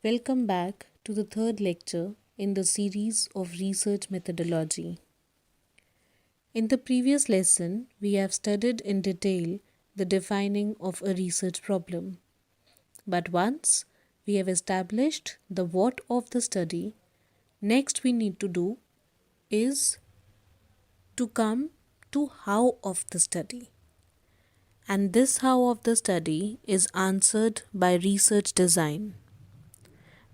Welcome back to the third lecture in the series of research methodology. In the previous lesson, we have studied in detail the defining of a research problem. But once we have established the what of the study, next we need to do is to come to how of the study. And this how of the study is answered by research design.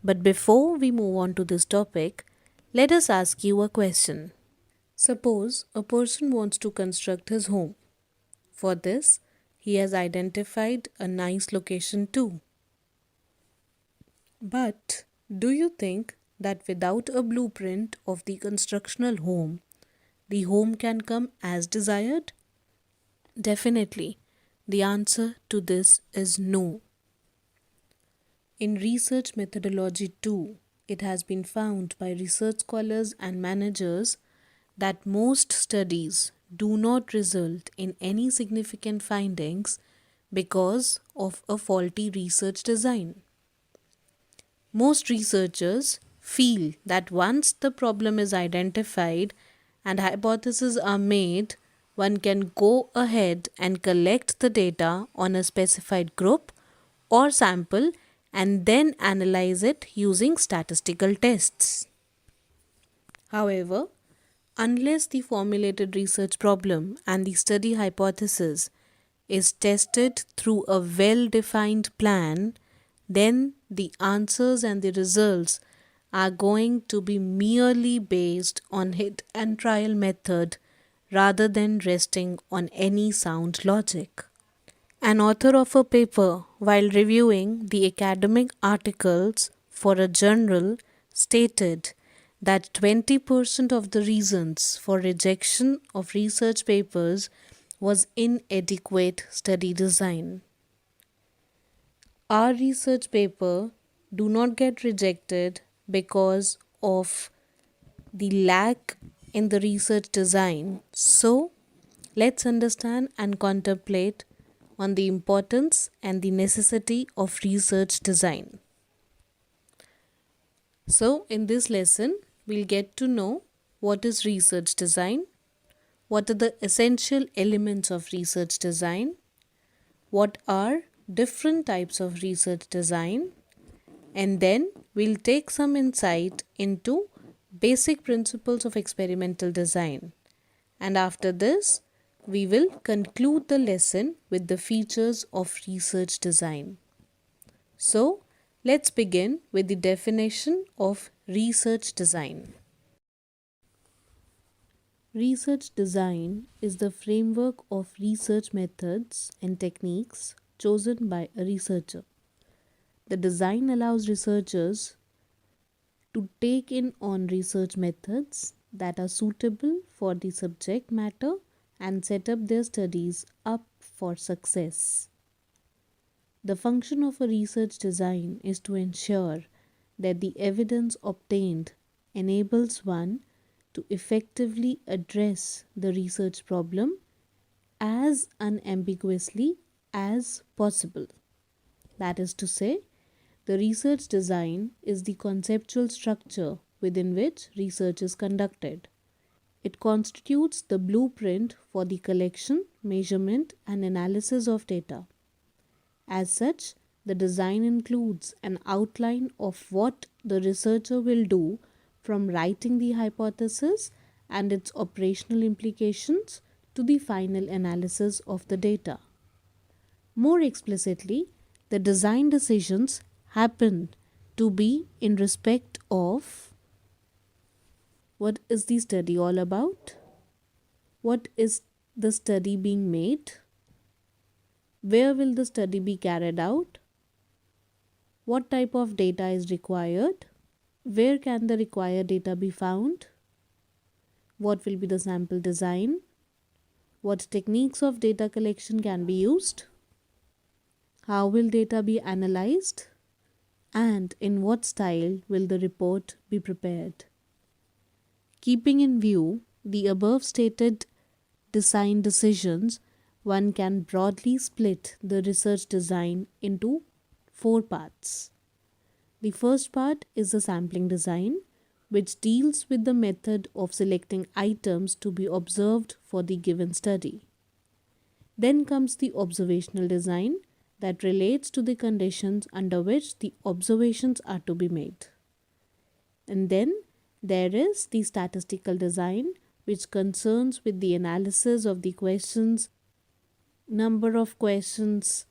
But before we move on to this topic, let us ask you a question. Suppose a person wants to construct his home. For this, he has identified a nice location too. But do you think that without a blueprint of the constructional home, the home can come as desired? Definitely. The answer to this is no. In research methodology too, it has been found by research scholars and managers that most studies do not result in any significant findings because of a faulty research design. Most researchers feel that once the problem is identified and hypotheses are made, one can go ahead and collect the data on a specified group or sample and then analyze it using statistical tests. However, unless the formulated research problem and the study hypothesis is tested through a well-defined plan, then the answers and the results are going to be merely based on hit and trial method rather than resting on any sound logic. An author of a paper, while reviewing the academic articles for a journal, stated that 20% of the reasons for rejection of research papers was inadequate study design. Our research paper do not get rejected because of the lack in the research design. So, let's understand and contemplate on the importance and the necessity of research design. So, in this lesson, we'll get to know what is research design, what are the essential elements of research design, what are different types of research design, and then we'll take some insight into basic principles of experimental design. And after this, we will conclude the lesson with the features of research design. So, let's begin with the definition of research design. Research design is the framework of research methods and techniques chosen by a researcher. The design allows researchers to take in on research methods that are suitable for the subject matter and set up their studies up for success. The function of a research design is to ensure that the evidence obtained enables one to effectively address the research problem as unambiguously as possible. That is to say, the research design is the conceptual structure within which research is conducted. It constitutes the blueprint for the collection, measurement, and analysis of data. As such, the design includes an outline of what the researcher will do from writing the hypothesis and its operational implications to the final analysis of the data. More explicitly, the design decisions happen to be in respect of what is the study all about? What is the study being made? Where will the study be carried out? What type of data is required? Where can the required data be found? What will be the sample design? What techniques of data collection can be used? How will data be analyzed? And in what style will the report be prepared? Keeping in view the above stated design decisions, one can broadly split the research design into 4 parts. The first part is the sampling design, which deals with the method of selecting items to be observed for the given study. Then comes the observational design that relates to the conditions under which the observations are to be made. And then there is the statistical design, which concerns with the analysis of the questions, number of questions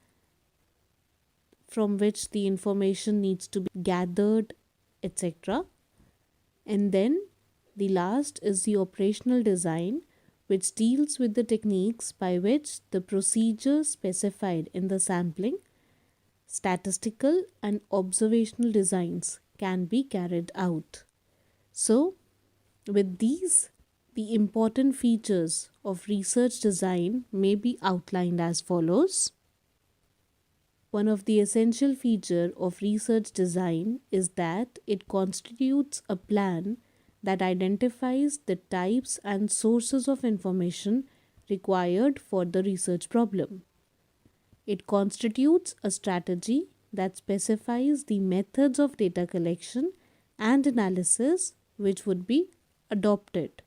from which the information needs to be gathered, etc. And then the last is the operational design, which deals with the techniques by which the procedures specified in the sampling, statistical, and observational designs can be carried out. So, with these, the important features of research design may be outlined as follows. One of the essential features of research design is that it constitutes a plan that identifies the types and sources of information required for the research problem. It constitutes a strategy that specifies the methods of data collection and analysis which would be adopted.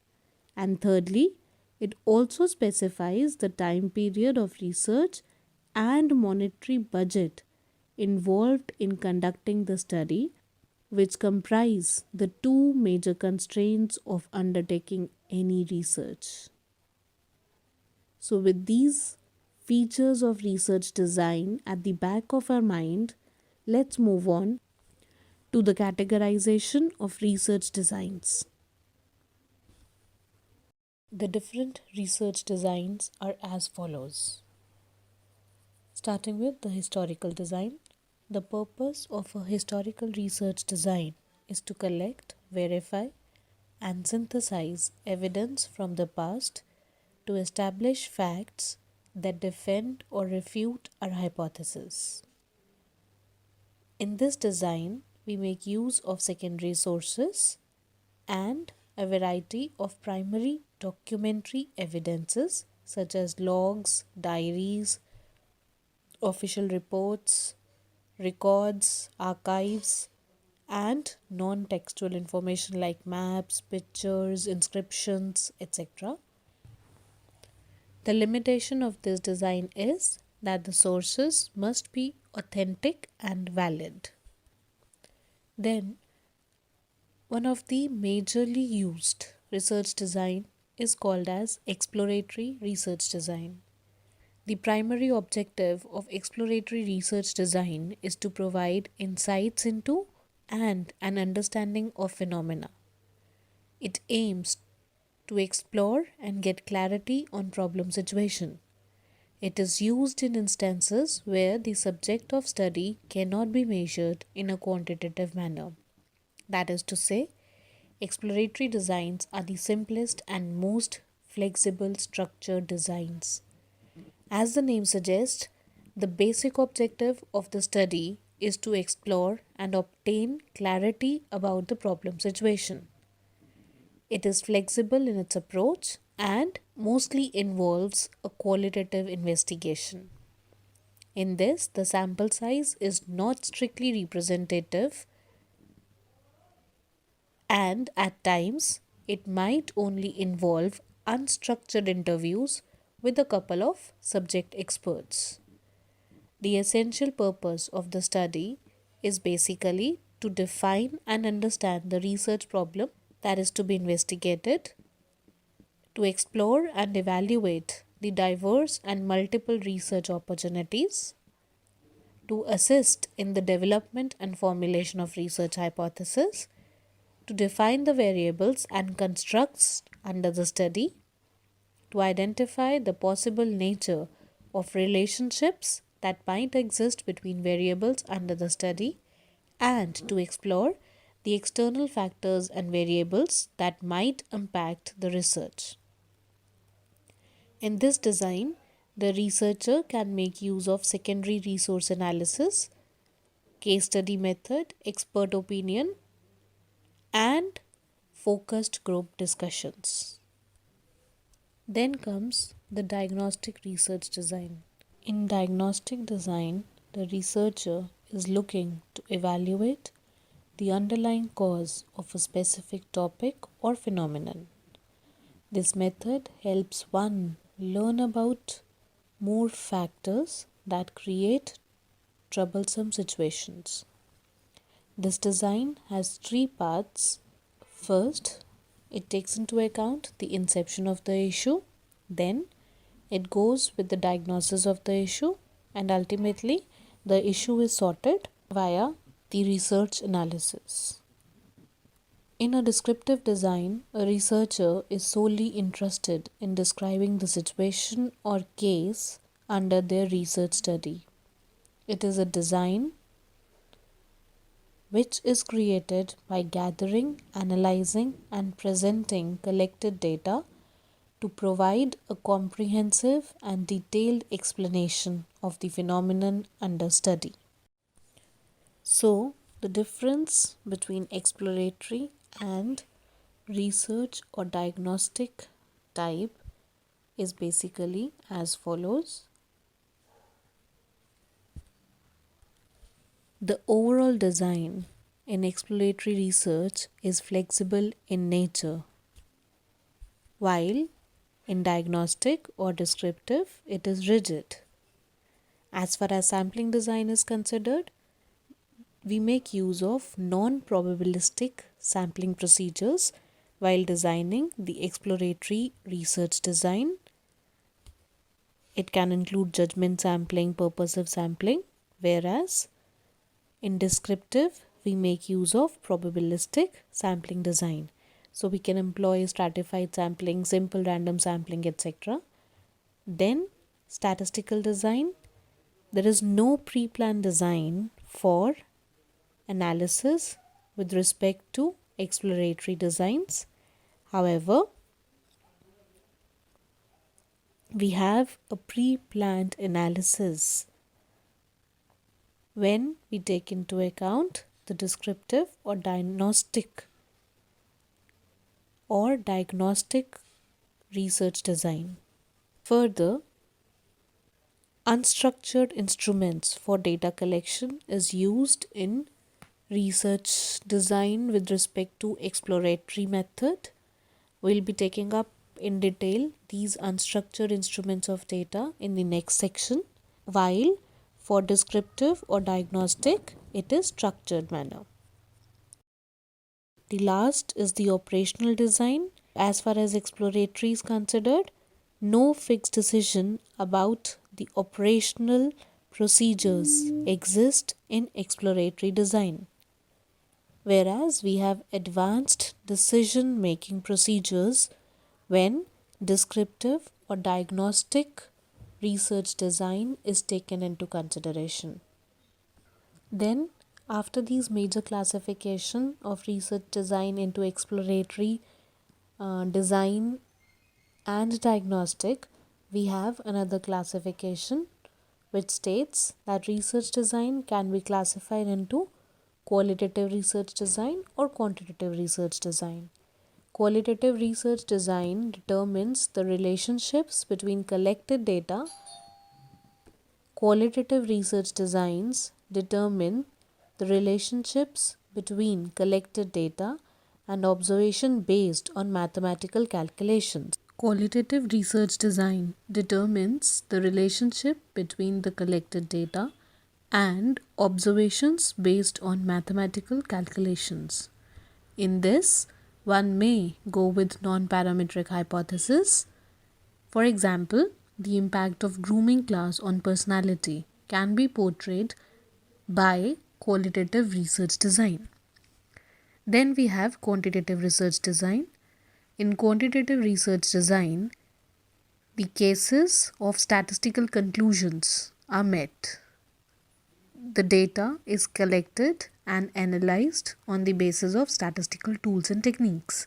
And thirdly, it also specifies the time period of research and monetary budget involved in conducting the study, which comprise the two major constraints of undertaking any research. So, with these features of research design at the back of our mind, let's move on to the categorization of research designs. The different research designs are as follows. Starting with the historical design, the purpose of a historical research design is to collect, verify, and synthesize evidence from the past to establish facts that defend or refute our hypothesis. In this design, we make use of secondary sources and a variety of primary documentary evidences such as logs, diaries, official reports, records, archives, and non textual information like maps, pictures, inscriptions, etc. The limitation of this design is that the sources must be authentic and valid. Then, one of the majorly used research design is called as exploratory research design. The primary objective of exploratory research design is to provide insights into and an understanding of phenomena. It aims to explore and get clarity on problem situation. It is used in instances where the subject of study cannot be measured in a quantitative manner. That is to say, exploratory designs are the simplest and most flexible structured designs. As the name suggests, the basic objective of the study is to explore and obtain clarity about the problem situation. It is flexible in its approach and mostly involves a qualitative investigation. In this, the sample size is not strictly representative, and at times it might only involve unstructured interviews with a couple of subject experts. The essential purpose of the study is basically to define and understand the research problem that is to be investigated, to explore and evaluate the diverse and multiple research opportunities, to assist in the development and formulation of research hypotheses, to define the variables and constructs under the study, to identify the possible nature of relationships that might exist between variables under the study, and to explore the external factors and variables that might impact the research. In this design, the researcher can make use of secondary resource analysis, case study method, expert opinion, and focused group discussions. Then comes the diagnostic research design. In diagnostic design, the researcher is looking to evaluate the underlying cause of a specific topic or phenomenon. This method helps one learn about more factors that create troublesome situations. This design has three parts. First, it takes into account the inception of the issue, then it goes with the diagnosis of the issue, and ultimately the issue is sorted via the research analysis. In a descriptive design, a researcher is solely interested in describing the situation or case under their research study. It is a design which is created by gathering, analyzing, and presenting collected data to provide a comprehensive and detailed explanation of the phenomenon under study. So, the difference between exploratory and research or diagnostic type is basically as follows. The overall design in exploratory research is flexible in nature, while in diagnostic or descriptive it is rigid. As far as sampling design is considered, we make use of non-probabilistic sampling procedures while designing the exploratory research design. It can include judgment sampling, purposive sampling, whereas in descriptive, we make use of probabilistic sampling design. So we can employ stratified sampling, simple random sampling, etc. Then statistical design. There is no pre-planned design for analysis with respect to exploratory designs. However, we have a pre-planned analysis when we take into account the descriptive or diagnostic research design. Further, unstructured instruments for data collection is used in research design with respect to exploratory method. We'll be taking up in detail these unstructured instruments of data in the next section, while for descriptive or diagnostic, it is structured manner. The last is the operational design. As far as exploratory is considered, no fixed decision about the operational procedures exist in exploratory design, whereas we have advanced decision making procedures when descriptive or diagnostic research design is taken into consideration. Then, after these major classification of research design into exploratory, design and diagnostic, we have another classification which states that research design can be classified into qualitative research design or quantitative research design. Qualitative research design determines the relationships between collected data. Qualitative research designs determine the relationships between collected data and observation based on mathematical calculations. Qualitative research design determines the relationship between the collected data and observations based on mathematical calculations. In this, one may go with non-parametric hypothesis. For example, the impact of grooming class on personality can be portrayed by qualitative research design. Then we have quantitative research design. In quantitative research design, the cases of statistical conclusions are met. The data is collected and analyzed on the basis of statistical tools and techniques.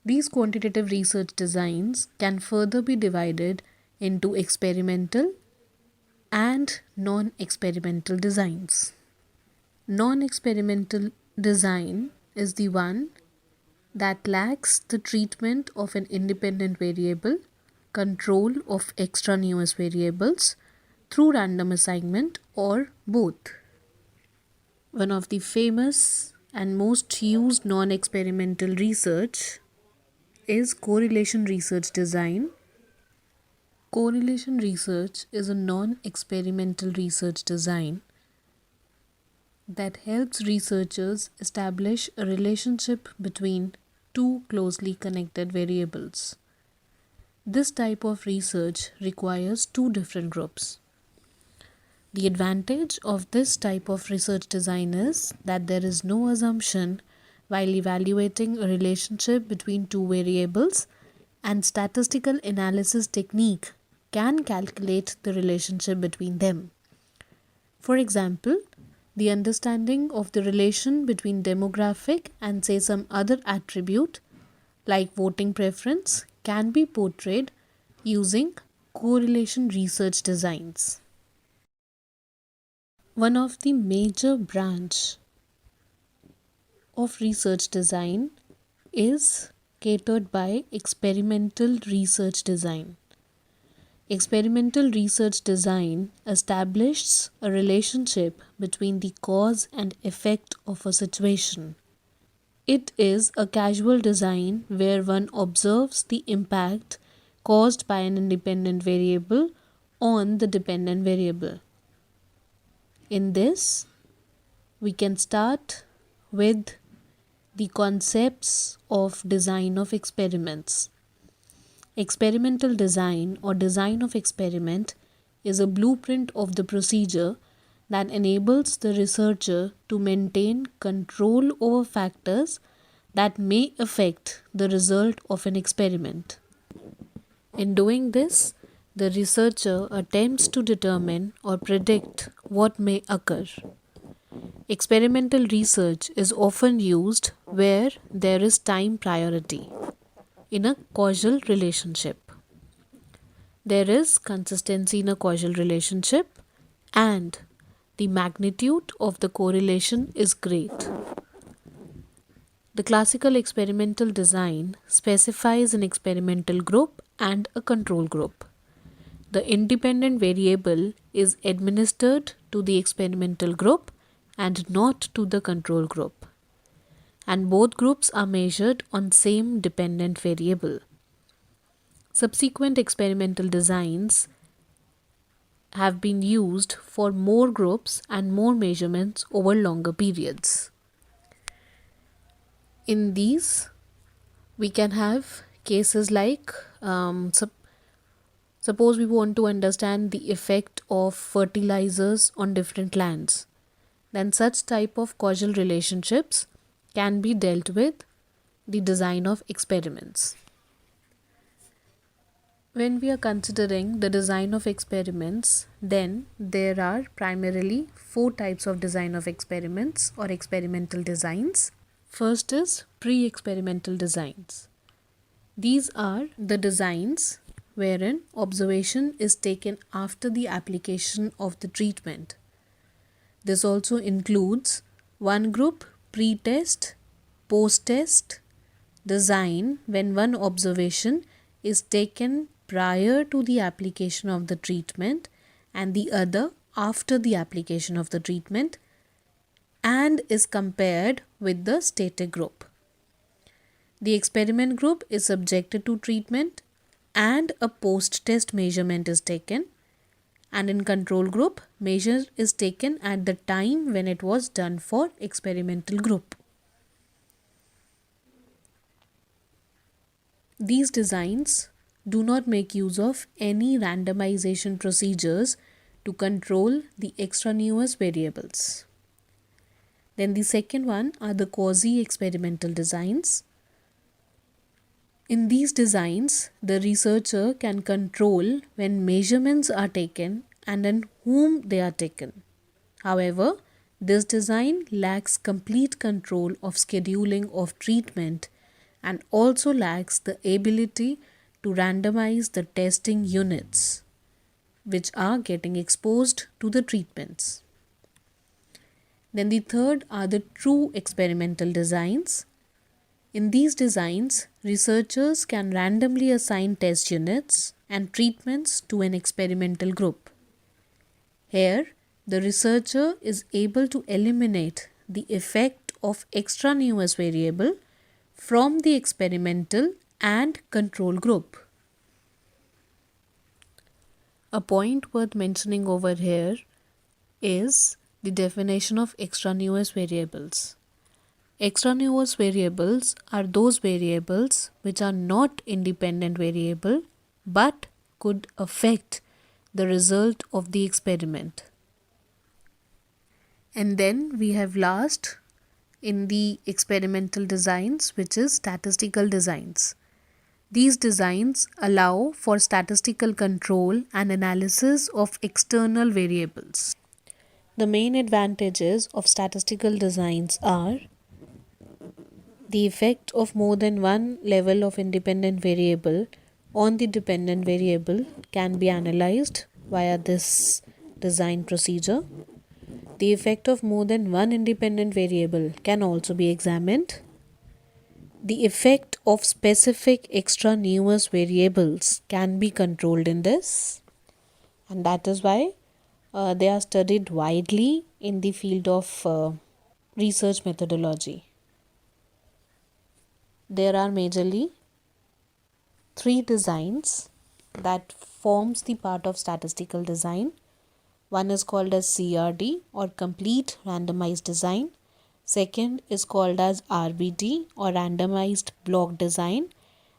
These quantitative research designs can further be divided into experimental and non-experimental designs. Non-experimental design is the one that lacks the treatment of an independent variable, control of extraneous variables through random assignment or both. One of the famous and most used non-experimental research is correlation research design. Correlation research is a non-experimental research design that helps researchers establish a relationship between two closely connected variables. This type of research requires two different groups. The advantage of this type of research design is that there is no assumption while evaluating a relationship between two variables, and statistical analysis technique can calculate the relationship between them. For example, the understanding of the relation between demographic and say some other attribute like voting preference can be portrayed using correlation research designs. One of the major branch of research design is catered by experimental research design. Experimental research design establishes a relationship between the cause and effect of a situation. It is a causal design where one observes the impact caused by an independent variable on the dependent variable. In this, we can start with the concepts of design of experiments. Experimental design or design of experiment is a blueprint of the procedure that enables the researcher to maintain control over factors that may affect the result of an experiment. In doing this, the researcher attempts to determine or predict what may occur. Experimental research is often used where there is time priority in a causal relationship. There is consistency in a causal relationship and the magnitude of the correlation is great. The classical experimental design specifies an experimental group and a control group. The independent variable is administered to the experimental group and not to the control group. And both groups are measured on same dependent variable. Subsequent experimental designs have been used for more groups and more measurements over longer periods. In these, we can have cases like suppose we want to understand the effect of fertilizers on different lands. Then such type of causal relationships can be dealt with the design of experiments. When we are considering the design of experiments, then there are primarily 4 types of design of experiments or experimental designs. First is pre-experimental designs. These are the designs wherein observation is taken after the application of the treatment. This also includes one group pre-test, post-test design when one observation is taken prior to the application of the treatment and the other after the application of the treatment and is compared with the static group. The experiment group is subjected to treatment and a post-test measurement is taken, and in control group, measure is taken at the time when it was done for experimental group. These designs do not make use of any randomization procedures to control the extraneous variables. Then the second one are the quasi-experimental designs. In these designs, the researcher can control when measurements are taken and on whom they are taken. However, this design lacks complete control of scheduling of treatment and also lacks the ability to randomize the testing units which are getting exposed to the treatments. Then the third are the true experimental designs. In these designs, researchers can randomly assign test units and treatments to an experimental group. Here, The researcher is able to eliminate the effect of extraneous variable from the experimental and control group. A point worth mentioning over here is the definition of extraneous variables. Extraneous variables are those variables which are not independent variable but could affect the result of the experiment. And then we have last in the experimental designs, which is statistical designs. These designs allow for statistical control and analysis of external variables. The main advantages of statistical designs are the effect of more than one level of independent variable on the dependent variable can be analyzed via this design procedure. The effect of more than one independent variable can also be examined. The effect of specific extraneous variables can be controlled in this, and that is why they are studied widely in the field of research methodology. There are majorly three designs that forms the part of statistical design. One is called as CRD or complete randomized design. Second is called as RBD or randomized block design.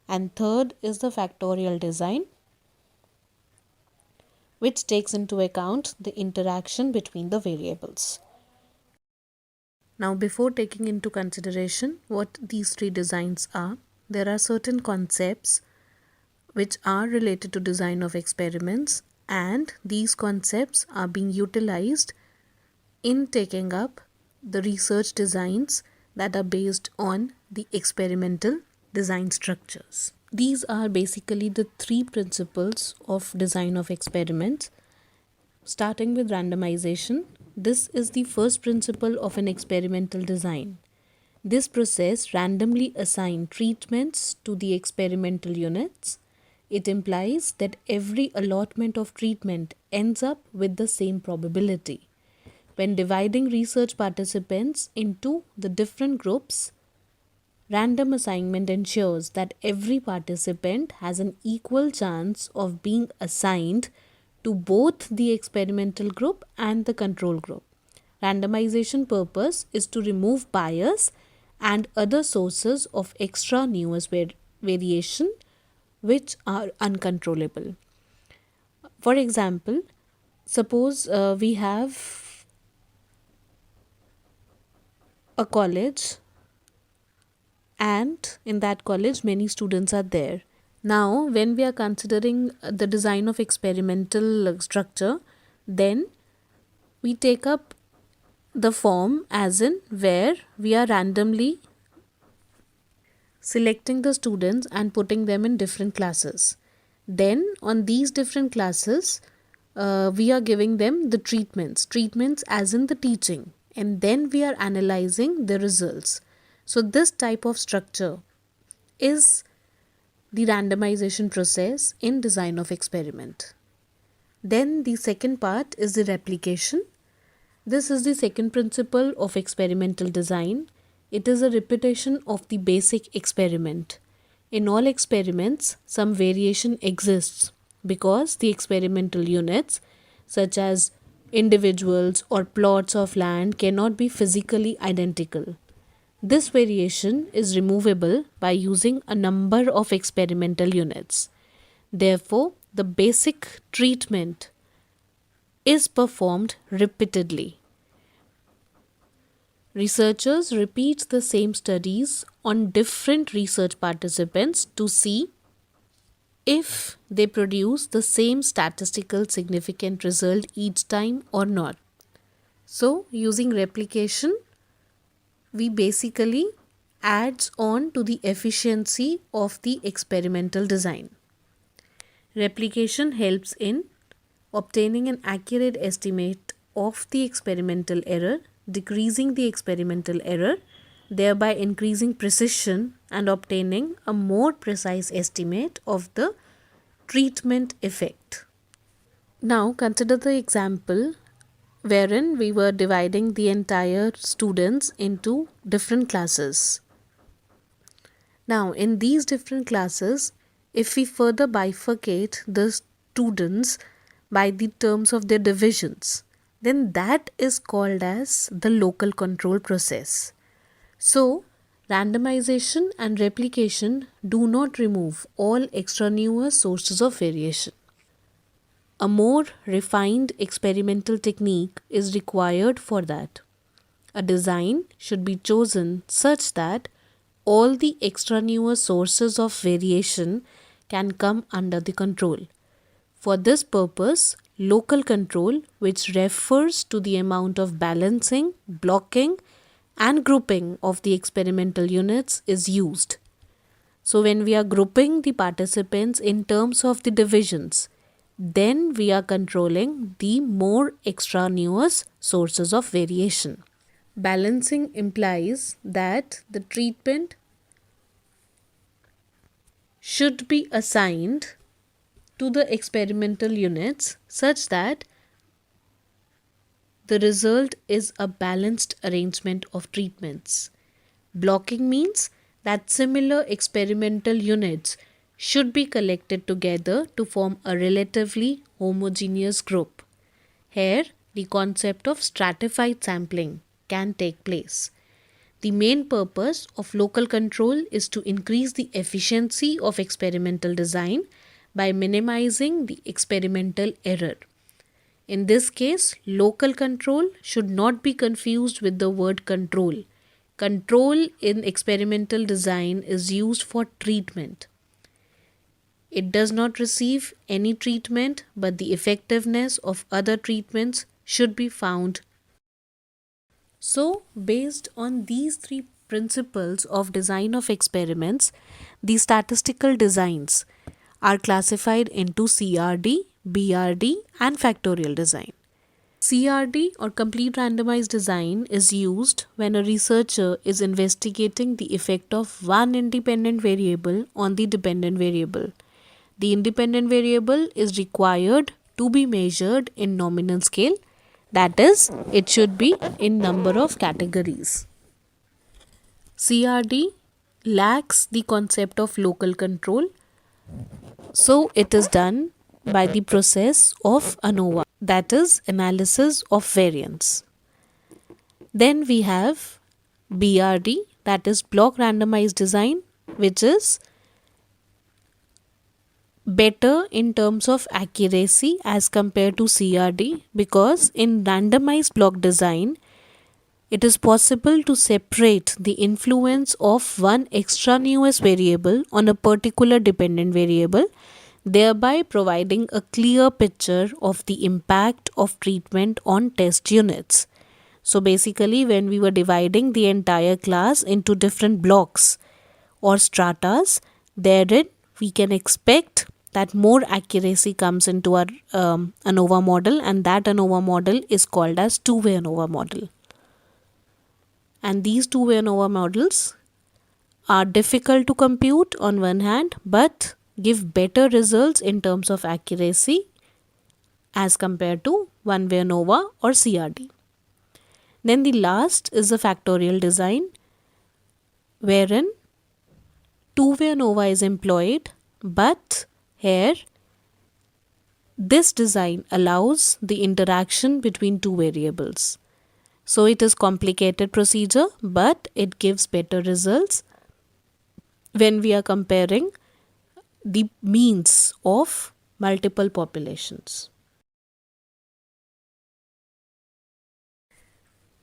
And third is the factorial design, which takes into account the interaction between the variables. Now, before taking into consideration what these three designs are, there are certain concepts which are related to design of experiments, and these concepts are being utilized in taking up the research designs that are based on the experimental design structures. These are basically the three principles of design of experiments. Starting with randomization, this is the first principle of an experimental design. This process randomly assigns treatments to the experimental units. It implies that every allotment of treatment ends up with the same probability. When dividing research participants into the different groups, random assignment ensures that every participant has an equal chance of being assigned to both the experimental group and the control group. Randomization purpose is to remove bias and other sources of extraneous variation which are uncontrollable. For example, suppose we have a college, and in that college many students are there. Now, when we are considering the design of experimental structure, then we take up the form as in where we are randomly selecting the students and putting them in different classes. Then on these different classes, we are giving them the treatments as in the teaching, and then we are analyzing the results. So this type of structure is the randomization process in design of experiment. Then the second part is the replication. This is the second principle of experimental design. It is a repetition of the basic experiment. In all experiments, some variation exists because the experimental units, such as individuals or plots of land, cannot be physically identical. This variation is removable by using a number of experimental units. Therefore, the basic treatment is performed repeatedly. Researchers repeat the same studies on different research participants to see if they produce the same statistical significant result each time or not. So, using replication, we basically adds on to the efficiency of the experimental design. Replication helps in obtaining an accurate estimate of the experimental error, decreasing the experimental error, thereby increasing precision and obtaining a more precise estimate of the treatment effect. Now consider the example wherein we were dividing the entire students into different classes. Now, in these different classes, if we further bifurcate the students by the terms of their divisions, then that is called as the local control process. So, randomization and replication do not remove all extraneous sources of variation. A more refined experimental technique is required for that. A design should be chosen such that all the extraneous sources of variation can come under the control. For this purpose, local control, which refers to the amount of balancing, blocking, and grouping of the experimental units, is used. So, when we are grouping the participants in terms of the divisions, then we are controlling the more extraneous sources of variation. Balancing implies that the treatment should be assigned to the experimental units such that the result is a balanced arrangement of treatments. Blocking means that similar experimental units should be collected together to form a relatively homogeneous group. Here, the concept of stratified sampling can take place. The main purpose of local control is to increase the efficiency of experimental design by minimizing the experimental error. In this case, local control should not be confused with the word control. Control in experimental design is used for treatment. It does not receive any treatment, but the effectiveness of other treatments should be found. So, based on these three principles of design of experiments, the statistical designs are classified into CRD, BRD, and factorial design. CRD or complete randomized design is used when a researcher is investigating the effect of one independent variable on the dependent variable. The independent variable is required to be measured in nominal scale, that is, it should be in number of categories. CRD lacks the concept of local control, so it is done by the process of ANOVA, that is, analysis of variance. Then we have BRD, that is block randomized design, which is better in terms of accuracy as compared to CRD, because in randomized block design, it is possible to separate the influence of one extraneous variable on a particular dependent variable, thereby providing a clear picture of the impact of treatment on test units. So basically, when we were dividing the entire class into different blocks or stratas, therein we can expect that more accuracy comes into our ANOVA model, and that ANOVA model is called as two-way ANOVA model. And these two-way ANOVA models are difficult to compute on one hand, but give better results in terms of accuracy as compared to one-way ANOVA or CRD. Then the last is the factorial design, wherein two-way ANOVA is employed, but here this design allows the interaction between two variables. So it is complicated procedure, but it gives better results when we are comparing the means of multiple populations.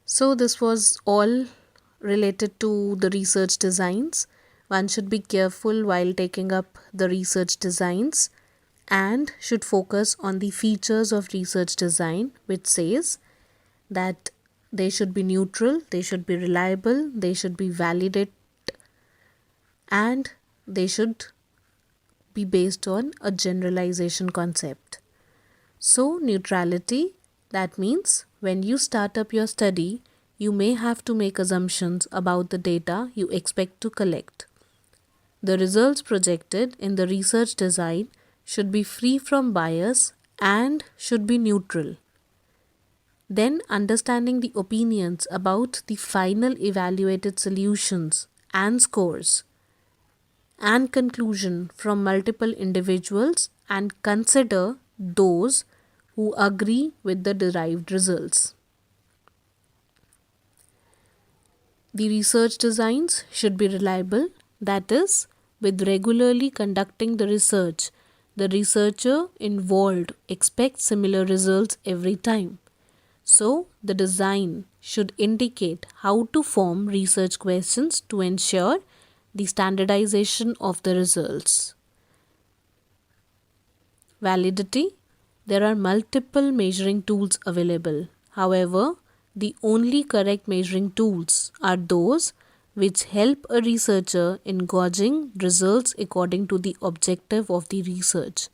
So this was all related to the research designs. One should be careful while taking up the research designs and should focus on the features of research design, which says that they should be neutral, they should be reliable, they should be validated, and they should be based on a generalization concept. So neutrality, that means when you start up your study, you may have to make assumptions about the data you expect to collect. The results projected in the research design should be free from bias and should be neutral. Then understanding the opinions about the final evaluated solutions and scores and conclusion from multiple individuals and consider those who agree with the derived results. The research designs should be reliable, that is, with regularly conducting the research, the researcher involved expects similar results every time. So, the design should indicate how to form research questions to ensure the standardization of the results. Validity. There are multiple measuring tools available. However, the only correct measuring tools are those which help a researcher in gauging results according to the objective of the research.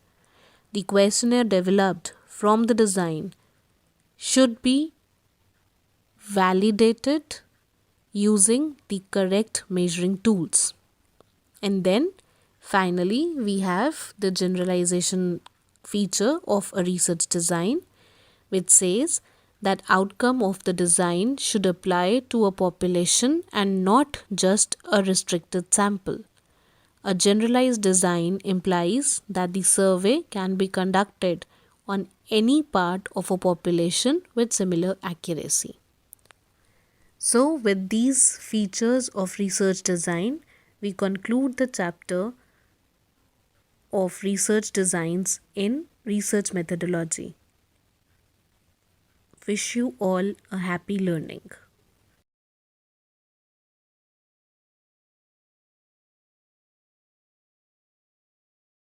The questionnaire developed from the design should be validated using the correct measuring tools. And then finally, we have the generalization feature of a research design, which says that outcome of the design should apply to a population and not just a restricted sample. A generalized design implies that the survey can be conducted on any part of a population with similar accuracy. So, with these features of research design, we conclude the chapter of research designs in research methodology. Wish you all a happy learning.